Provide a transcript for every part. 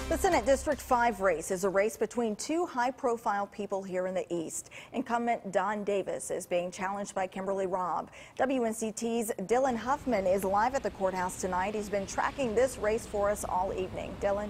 The Senate District 5 race is a race between two high-profile people here in the East. Incumbent Don Davis is being challenged by Kimberly Robb. WNCT's Dylan Huffman is live at the courthouse tonight. He's been tracking this race for us all evening. Dylan?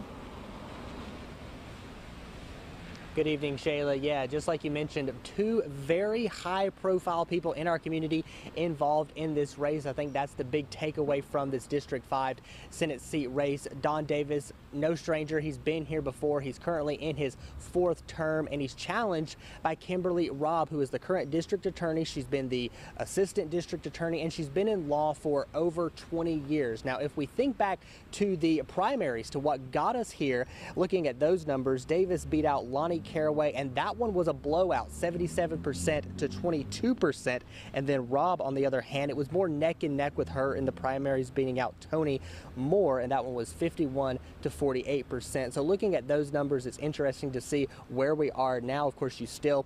Good evening, Shayla. Yeah, just like you mentioned, two very high-profile people in our community involved in this race. I think that's the big takeaway from this District 5 Senate seat race. Don Davis, no stranger. He's been here before. He's currently in his fourth term, and he's challenged by Kimberly Robb, who is the current district attorney. She's been the assistant district attorney, and she's been in law for over 20 years. Now, if we think back to the primaries, to what got us here, looking at those numbers, Davis beat out Lonnie Caraway, and that one was a blowout, 77% to 22%. And then Robb, on the other hand, it was more neck and neck with her in the primaries, beating out Tony Moore, and that one was 51 to 48%. So looking at those numbers, it's interesting to see where we are now. Of course, you still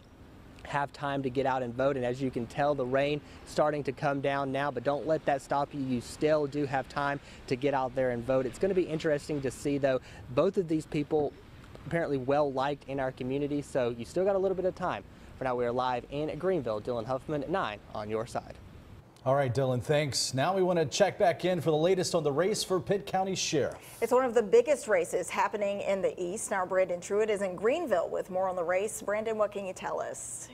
have time to get out and vote, and as you can tell, the rain starting to come down now, but don't let that stop you. You still do have time to get out there and vote. It's going to be interesting to see, though, both of these people apparently well liked in our community, so you still got a little bit of time. For now, we are live in Greenville. Dylan Huffman at 9 on your side. All right, Dylan, thanks. Now we want to check back in for the latest on the race for Pitt County Sheriff. It's one of the biggest races happening in the East. Now Brandon Truitt is in Greenville with more on the race. Brandon, what can you tell us?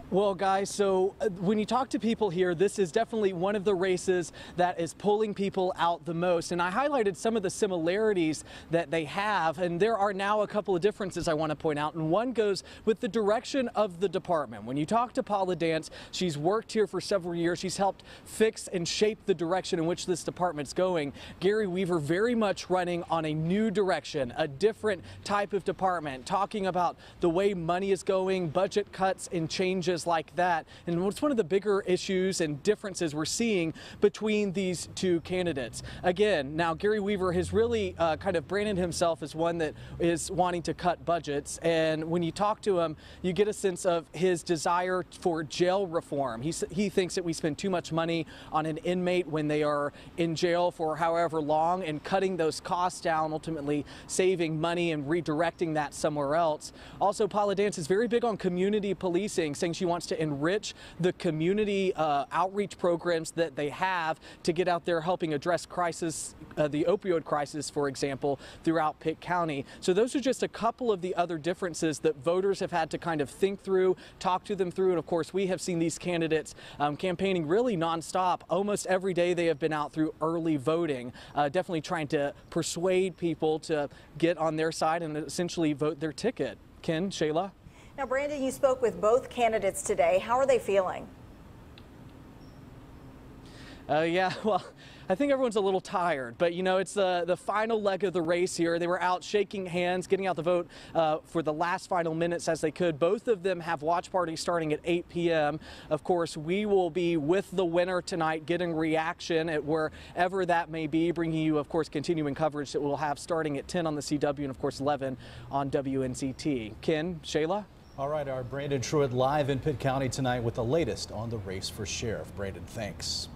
Well, guys, so when you talk to people here, this is definitely one of the races that is pulling people out the most. And I highlighted some of the similarities that they have, and there are now a couple of differences I want to point out. And one goes with the direction of the department. When you talk to Paula Dance, she's worked here for several years. She's helped fix and shape the direction in which this department's going. Gary Weaver very much running on a new direction, a different type of department, talking about the way money is going, budget cuts and changes like that. And what's one of the bigger issues and differences we're seeing between these two candidates. Again, now Gary Weaver has really kind of branded himself as one that is wanting to cut budgets. And when you talk to him, you get a sense of his desire for jail reform. He thinks that we spend too much money on an inmate when they are in jail for however long, and cutting those costs down, ultimately saving money and redirecting that somewhere else. Also, Paula Dance is very big on community policing, saying she wants to enrich the community outreach programs that they have to get out there helping address crisis, the opioid crisis, for example, throughout Pitt County. So those are just a couple of the other differences that voters have had to kind of think through, talk to them through. And of course, we have seen these candidates campaigning really nonstop. Almost every day they have been out through early voting, definitely trying to persuade people to get on their side and essentially vote their ticket. Ken, Shayla? Now, Brandon, you spoke with both candidates today. How are they feeling? Yeah, well, I think everyone's a little tired, but you know, it's the final leg of the race here. They were out shaking hands, getting out the vote for the last final minutes as they could. Both of them have watch parties starting at 8 p.m. Of course, we will be with the winner tonight, getting reaction at wherever that may be, bringing you, of course, continuing coverage that we'll have starting at 10 on the CW and, of course, 11 on WNCT. Ken, Shayla? All right, our Brandon Truitt live in Pitt County tonight with the latest on the race for sheriff. Brandon, thanks.